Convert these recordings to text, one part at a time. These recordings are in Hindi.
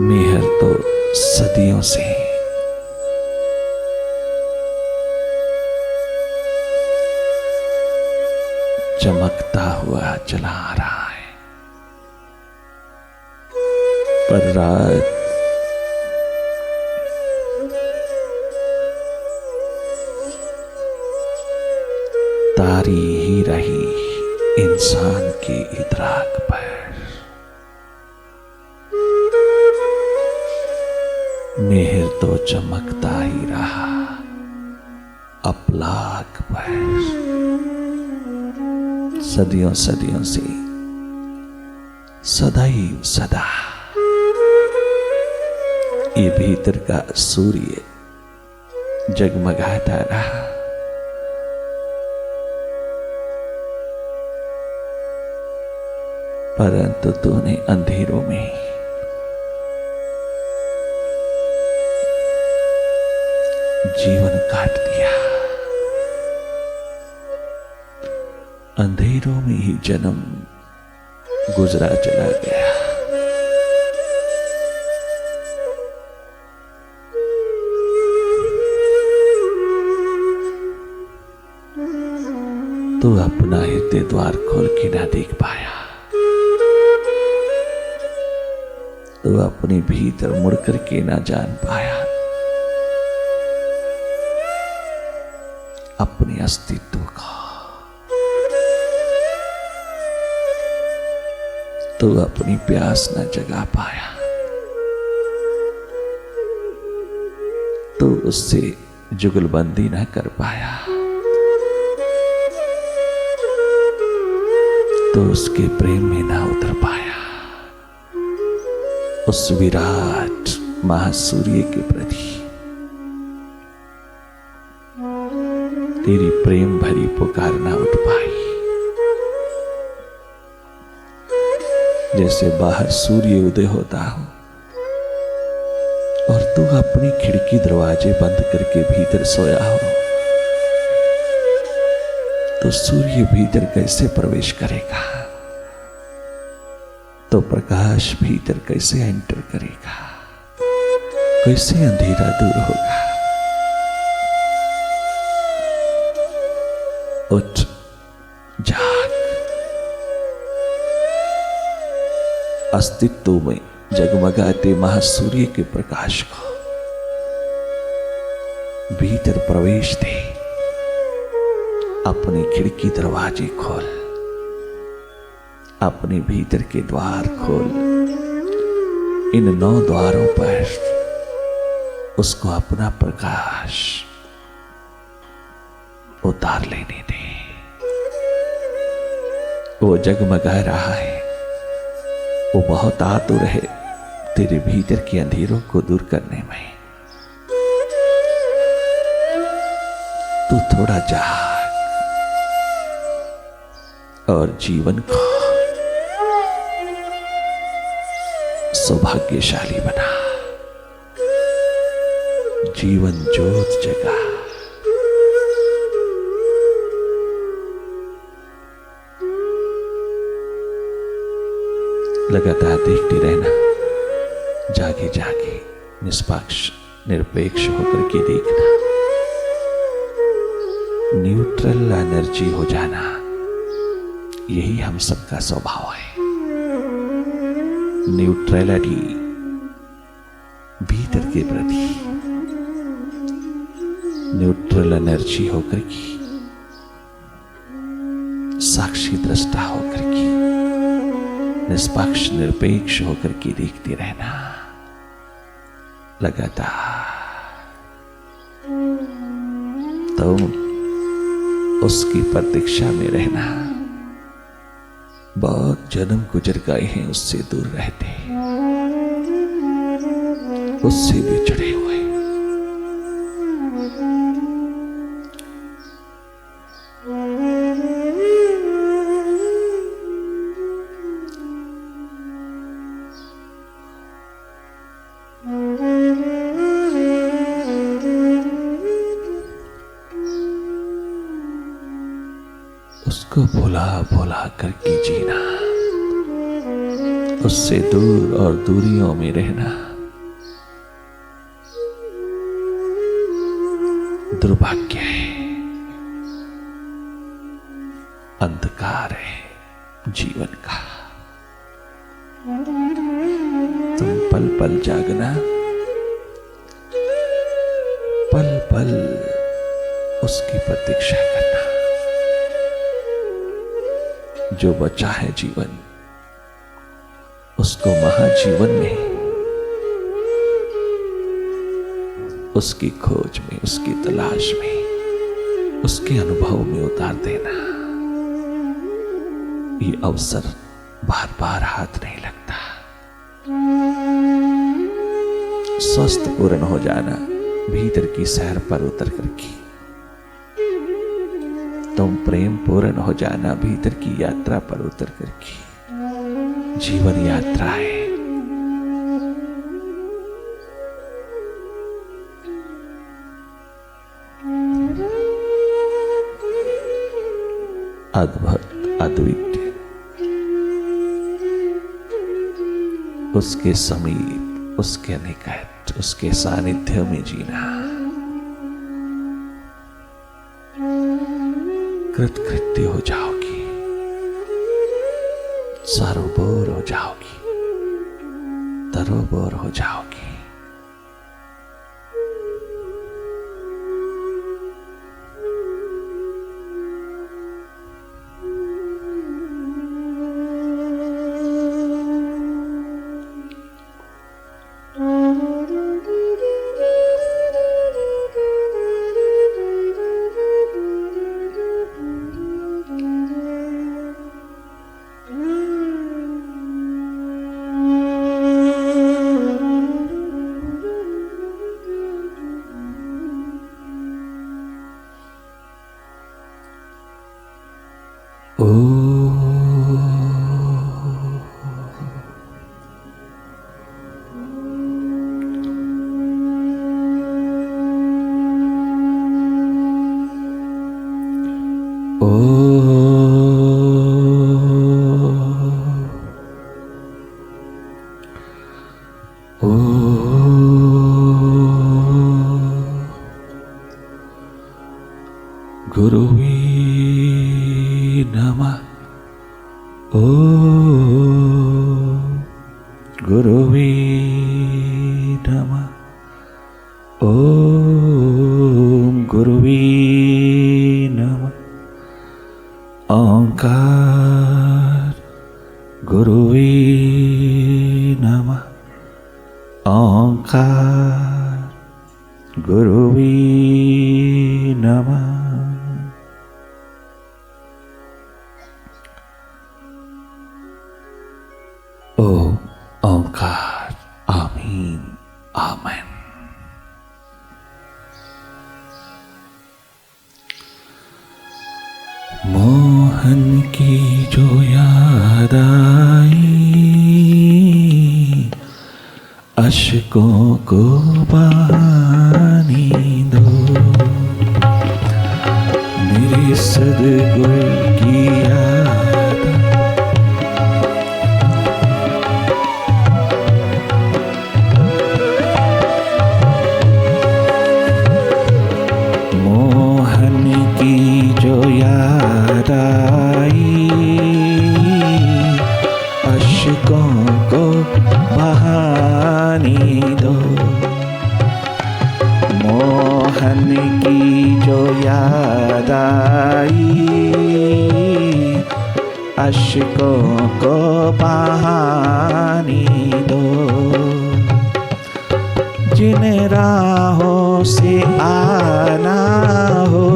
मेहर तो सदियों से चमकता हुआ चला आ रहा है, पर रात तारी ही रही इंसान की इदराक पर। मेहर तो चमकता ही रहा अफलाक पर। सदियों सदियों से सदैव सदा ये भीतर का सूर्य जगमगाता रहा। परंतु तूने अंधेरों में जीवन काट दिया। अंधेरों में ही जन्म गुजरा चला गया। तू अपना हृदय द्वार खोल के ना देख पाया। तू अपने भीतर मुड़ करके ना जान पाया अपने अस्तित्व का। तू अपनी प्यास न जगा पाया। तू उससे जुगलबंदी न कर पाया। तो उसके प्रेम में ना उतर पाया। उस विराट महासूर्य के प्रति तेरी प्रेम भरी पुकार ना उठ पाई। जैसे बाहर सूर्य उदय होता हो और तू अपनी खिड़की दरवाजे बंद करके भीतर सोया हो, तो सूर्य भीतर कैसे प्रवेश करेगा? तो प्रकाश भीतर कैसे एंटर करेगा? कैसे अंधेरा दूर होगा? उठ, जाग। अस्तित्व में जगमगाते महासूर्य के प्रकाश को भीतर प्रवेश दे। अपनी खिड़की दरवाजे खोल, अपने भीतर के द्वार खोल। इन 9 द्वारों पर उसको अपना प्रकाश उतार लेने दे। वो जगमगा रहा है। वो बहुत आतुर है तेरे भीतर के अंधेरों को दूर करने में। तू थोड़ा जाग और जीवन को सौभाग्यशाली बना। जीवन ज्योत जगा। लगातार देखते रहना। जागे जागे निष्पक्ष निरपेक्ष होकर के देखना। न्यूट्रल एनर्जी हो जाना, यही हम सबका स्वभाव है। न्यूट्रलिटी भीतर के प्रति न्यूट्रल एनर्जी होकर की, साक्षी दृष्टा होकर की, निष्पक्ष निरपेक्ष होकर के देखते रहना। लगातार तो उसकी प्रतीक्षा में रहना। बहुत जन्म गुजर गए हैं उससे दूर रहते, उससे बिछड़े हुए। उसको भुला भुला करके जीना, उससे दूर और दूरियों में रहना। दुर्भाग्य है, अंधकार है जीवन का। तुम पल पल जागना, पल पल उसकी प्रतीक्षा करना। जो बचा है जीवन, उसको महाजीवन में, उसकी खोज में, उसकी तलाश में, उसके अनुभव में उतार देना। ये अवसर बार बार हाथ नहीं लगता। स्वस्थ पूर्ण हो जाना भीतर की सैर पर उतर करके, तुम प्रेम पूर्ण हो जाना भीतर की यात्रा पर उतर करके। जीवन यात्रा है। अद्भुत, अद्वितीय, उसके समीप, उसके निकट, उसके सानिध्य में जीना। कृतकृत्य हो जाओगी, सरोबोर हो जाओगी, तरोबोर हो जाओगी। गुरुवे नमः। ओम गुरुवे नमः। ओम गुरुवे नमः। ओंकार गुरुवे नमः। ओंकार गुरुवे नमः। ओंकार। आमीन, आमेन। मोहन की जो याद आई, अश्कों को पानी दो। मेरे सदगुरु की याद, मोहन की जो याद आई, अश्कों को बहाने दो। मोहन की जो याद आई, अश्कों को बहाने दो। जिन राहों से आना हो,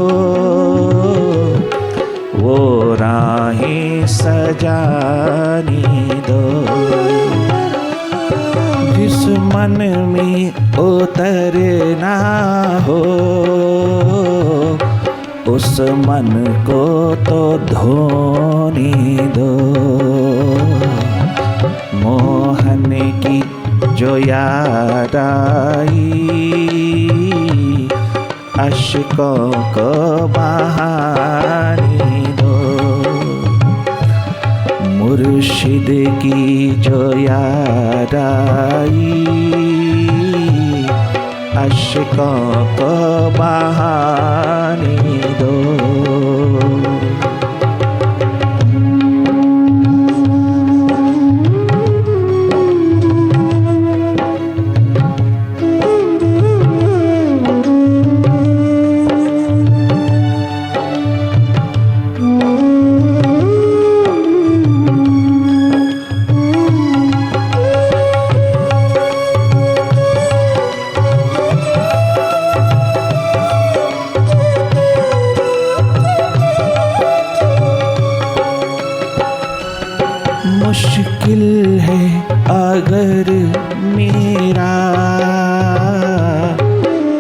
वो राहें सजाने दो। जिस मन में उतरना हो, उस मन को तो धोने दो। मोहन की जो याद आई, अश्कों को बहाने दो। मुर्शिद की जो याद आई, अश्कों को बहाने दो। मुश्किल है अगर मेरा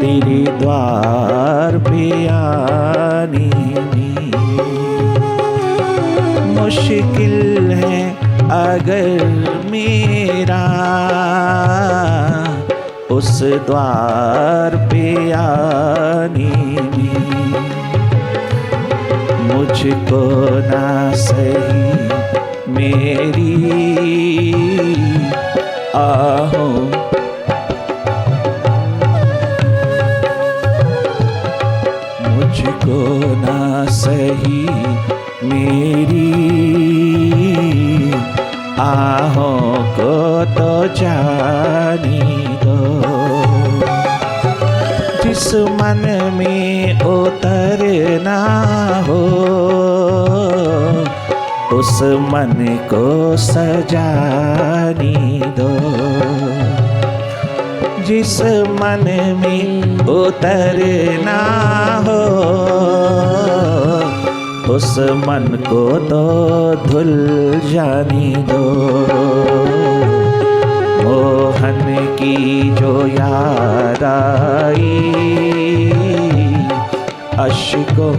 तेरे द्वार पे आने में, मुश्किल है अगर मेरा उस द्वार पे आने में। मुझको ना सही मेरी आहों, मुझको ना सही मेरी आहों को तो जाने दो। जिस मन में उतरना हो उस मन को सजाने दो। जिस मन में उतरना हो उस मन को तो धुल जाने दो। मोहन की जो याद आई अश्कों,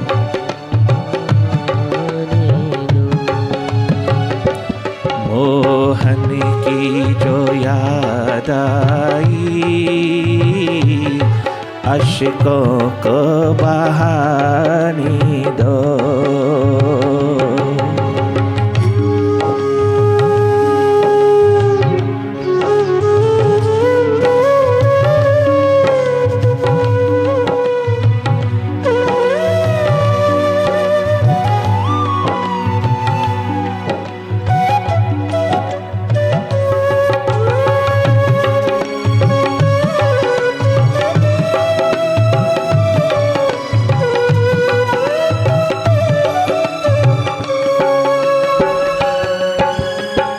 मोहन की जो याद आई अश्कों को बहाने दो।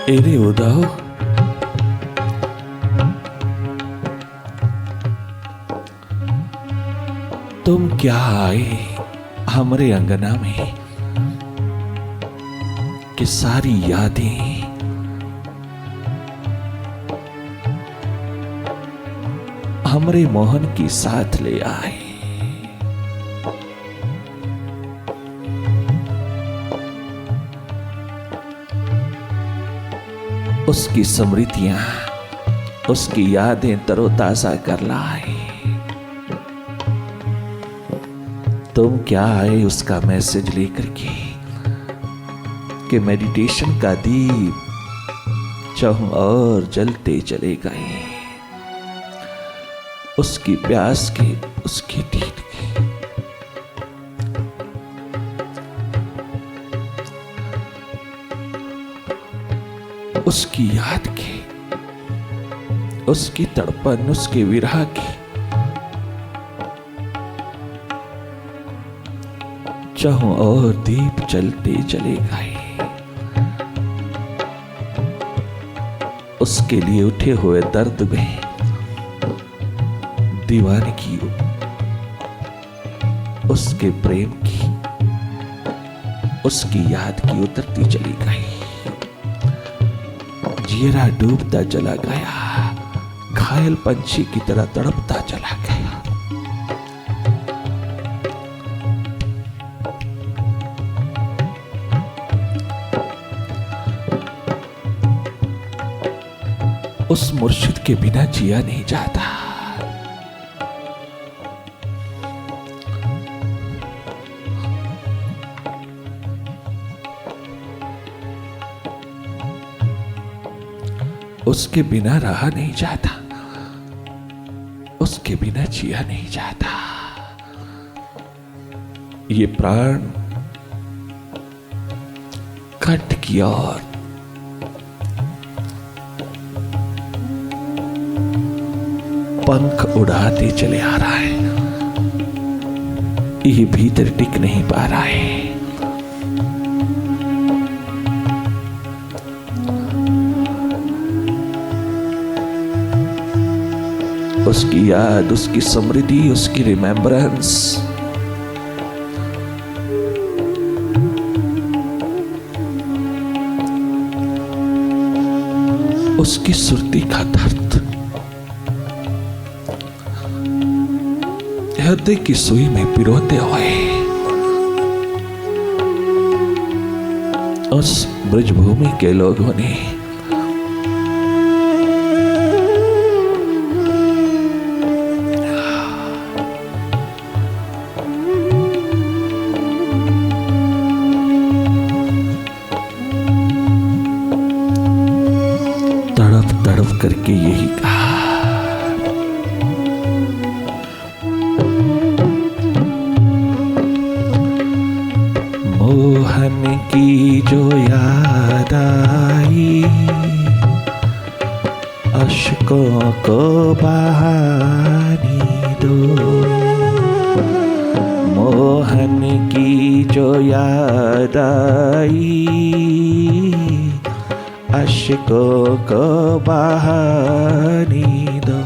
एरे उदाओ तुम क्या आए हमरे अंगना में कि सारी यादें हमरे मोहन की साथ ले आए। उसकी स्मृतियां, उसकी यादें तरोताजा कर लाए। तुम क्या आए उसका मैसेज लेकर के कि मेडिटेशन का दीप चाहूं और जलते चले गए। उसकी प्यास की, उसकी नींद की, उसकी याद की, उसकी तड़पन, उसके विरह की चाहूं और दीप जलते चले गए। उसके लिए उठे हुए दर्द में दीवानगी, उसके प्रेम की, उसकी याद की उतरती चली गई। जियरा डूबता चला गया, घायल पंछी की तरह तड़पता चला गया। उस मुर्शिद के बिना जिया नहीं जाता। उसके बिना रहा नहीं जाता। उस उसके बिना जिया नहीं जाता। ये प्राण कंठ की ओर पंख उड़ाते चले आ रहा है, ये भीतर टिक नहीं पा रहा है। उसकी याद, उसकी स्मृति, उसकी रिमेम्बरेंस उसकी सुरती का दर्द हृदय की सुई में पिरोते हुए उस ब्रजभूमि के लोगों ने तड़प करके यही कहा, मोहन की जो याद आई, अश्कों को बहाने दो। मोहन की जो याद आई, अश्कों को बहाने दो।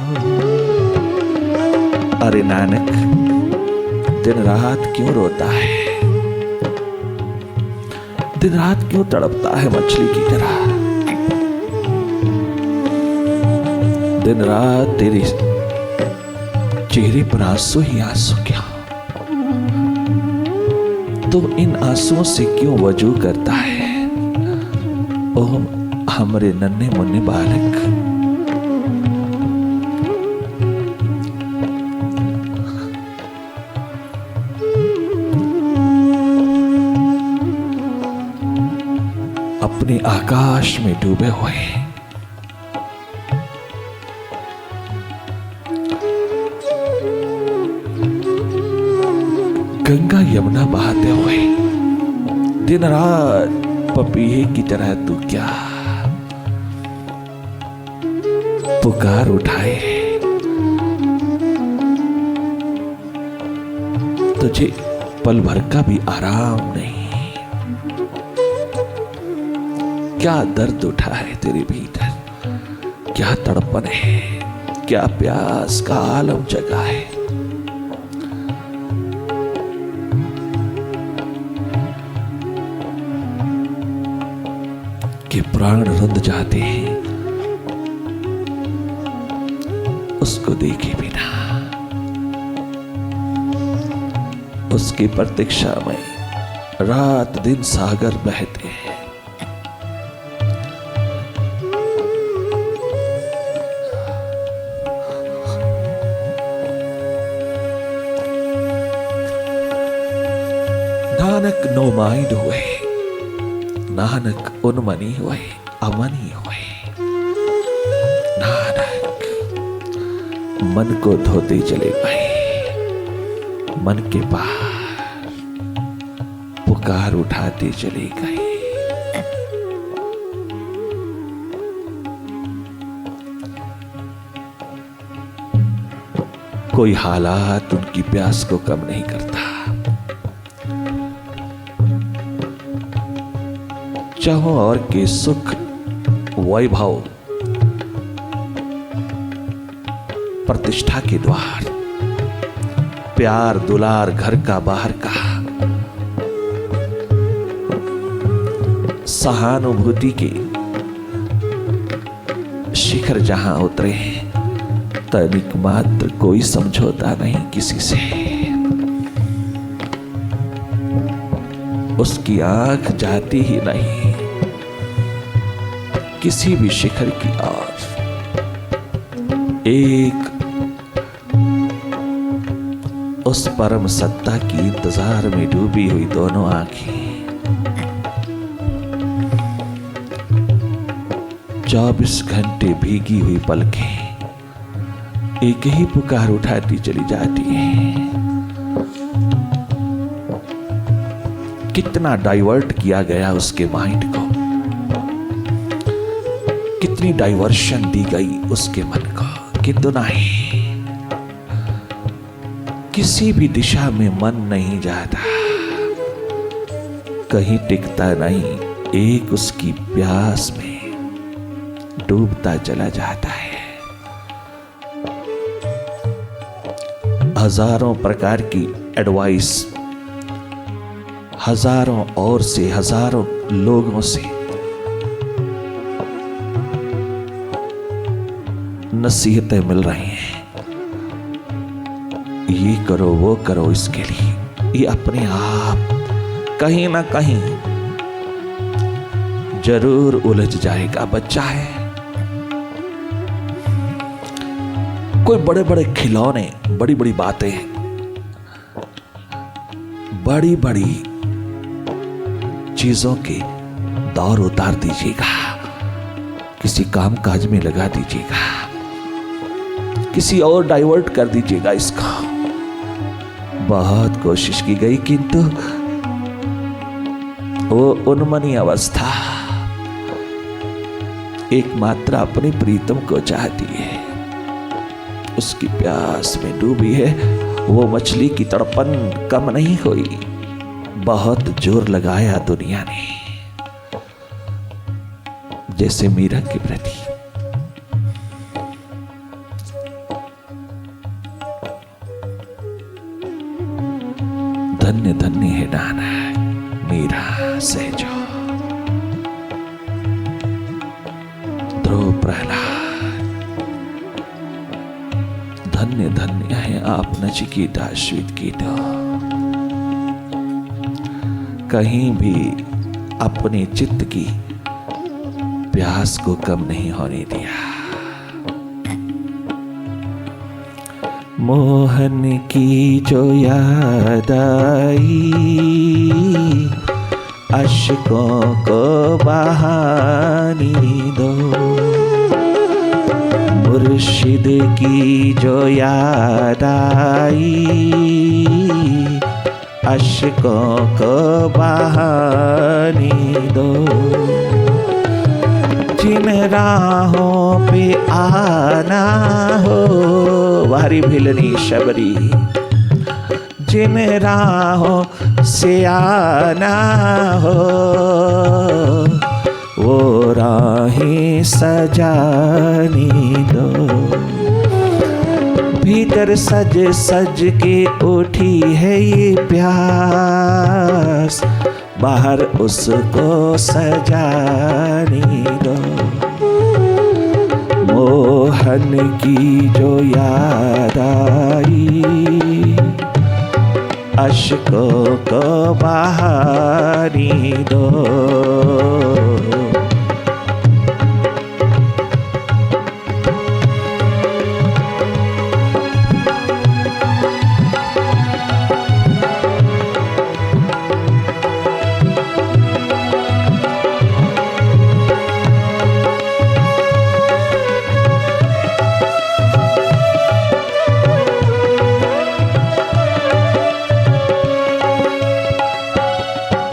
अरे नानक, दिन रात क्यों रोता है, दिन रात क्यों तड़पता है मछली की तरह। दिन रात तेरे चेहरे पर आंसू ही आंसू क्यों, तो इन आंसुओं से क्यों वजू करता है। ओह हमरे नन्हे मुन्ने बालक, अपने आकाश में डूबे हुए गंगा यमुना बहाते हुए दिन रात पपीहे की तरह तू क्या पुकार उठाए। तुझे पल भर का भी आराम नहीं, क्या दर्द उठा है तेरे भीतर, क्या तड़पन है, क्या प्यास का आलम जगा है। कि प्राण रुंध जाते हैं उसको देखे बिना, उसकी प्रतीक्षा में रात दिन सागर बहते हैं। नानक नो माइंड हुए, नानक उन्मनी हुए, अमनी हुए। नानक मन को धोते चले गए, मन के पार पुकार उठाते चले गए। कोई हालात उनकी प्यास को कम नहीं करता। चाहो और के सुख वैभव प्रतिष्ठा के द्वार, प्यार दुलार घर का बाहर का, सहानुभूति के शिखर जहां उतरे तनिक मात्र कोई समझौता नहीं किसी से। उसकी आंख जाती ही नहीं किसी भी शिखर की ओर। एक उस परम सत्ता की इंतजार में डूबी हुई दोनों आंखें 24 घंटे भीगी हुई पलकें एक ही पुकार उठाती चली जाती है। कितना डाइवर्ट किया गया उसके माइंड को, कितनी डाइवर्शन दी गई उसके मन को, किंतु नहीं, किसी भी दिशा में मन नहीं जाता, कहीं टिकता नहीं, एक उसकी प्यास में डूबता चला जाता है। हजारों प्रकार की एडवाइस, हजारों और से हजारों लोगों से नसीहतें मिल रही हैं, ये करो वो करो इसके लिए। ये अपने आप कहीं ना कहीं जरूर उलझ जाएगा। बच्चा है, कोई बड़े बड़े खिलौने, बड़ी बड़ी बातें, बड़ी बड़ी चीजों के दौर उतार दीजिएगा, किसी काम काज में लगा दीजिएगा, किसी और डाइवर्ट कर दीजिएगा इसको। बहुत कोशिश की गई किंतु वो उन्मनी अवस्था एकमात्र अपनी प्रीतम को चाहती है, उसकी प्यास में डूबी है। वो मछली की तड़पन कम नहीं हुई, बहुत जोर लगाया दुनिया ने, जैसे मीरा के प्रति। धन्य धन्य है नाना मीरा सहजो, ध्रुव प्रहलाद, धन्य धन्य है आप नचिकेता श्वेतकेतु। कहीं भी अपने चित्त की प्यास को कम नहीं होने दिया। मोहन की जो याद आई, अश्कों को बहानी दो। मुर्शिद की जो याद आई, अश्कों को बहानी दो। जिन राहों पे आना हो, वारी भिलनी शबरी, जिन राहों से आना हो, वो राहें सजानी दो। भीतर सज सज के उठी है ये प्यास, बाहर उसको सजानी दो। मोहन की जो याद आई, अश्कों को बहानी दो।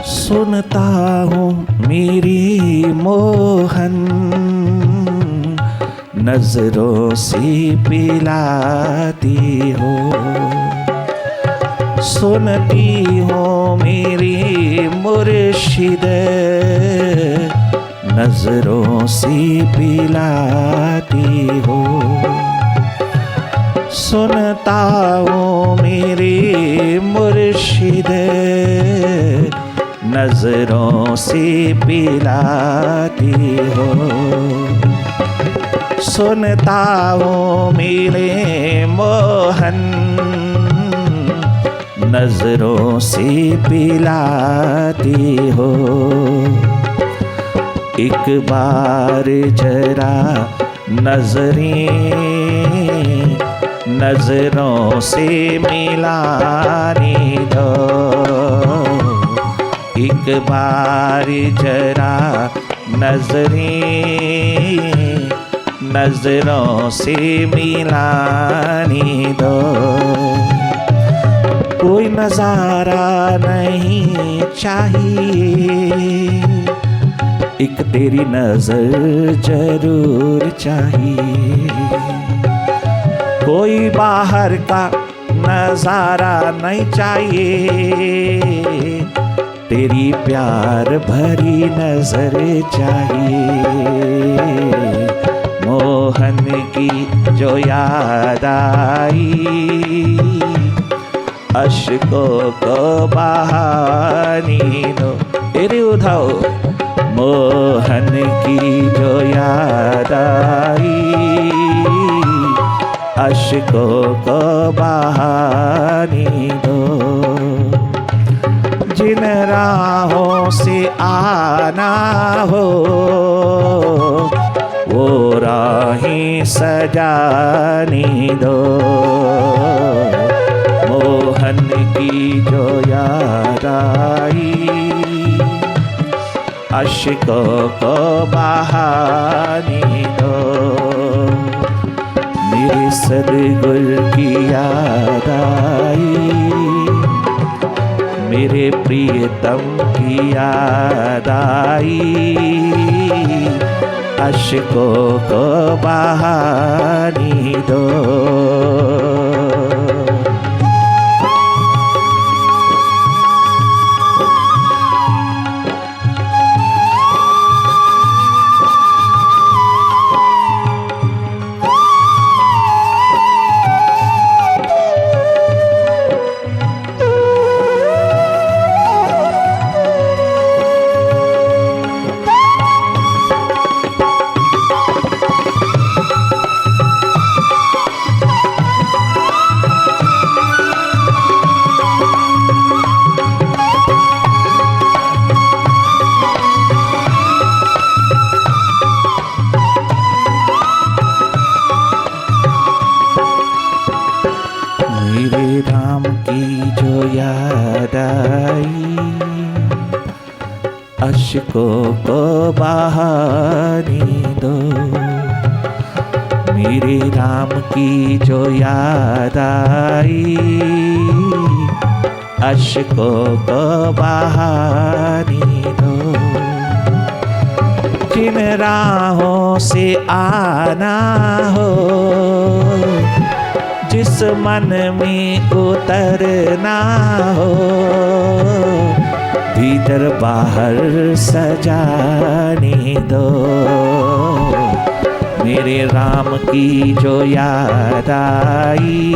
सुनता हूँ मेरी मोहन, नजरों से पिलाती हो। सुनती हो मेरी मुर्शिद, नजरों से पिलाती हो। सुनता हूँ मेरी मुर्शिद, नजरों से पिलाती हो। सुनता हूँ मेरे मोहन, नजरों से पिलाती हो। एक बार जरा नजरें नजरों से मिलाने दो। एक बार जरा नजरें नजरों से मिलाने दो। कोई नजारा नहीं चाहिए, एक तेरी नजर जरूर चाहिए। कोई बाहर का नजारा नहीं चाहिए, तेरी प्यार भरी नजर चाहिए। मोहन की जो याद आई, अश्कों को बहाने दो। तेरे उठाओ। मोहन की जो याद आई, अश्कों को बहाने दो। जिन राहों से आना हो, वो राहें सजाने दो। मोहन की जो याद आई, अश्कों को बहाने दो। मेरे सदगुल की याद आई, मेरे प्रियतम की याद आई, अश्कों को बहाने दो। मेरे राम की जो याद आई, अश्कों को बहाने दो। मेरे राम की जो याद आई, अश्कों को बहाने दो। जिन राहों से आना हो, जिस मन में उतरना हो, भीतर बाहर सजाने दो। मेरे राम की जो याद आई,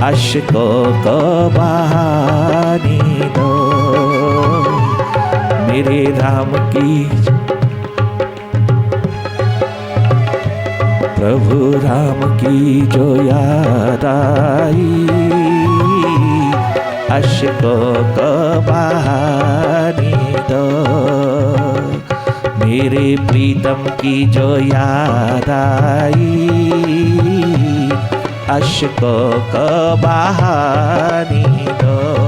अश्कों को बहाने दो। मेरे राम की, प्रभु राम की जो याद आई, अश्कों को बहाने दो। मेरे प्रीतम की जो याद आई, अश्कों को बहाने दो।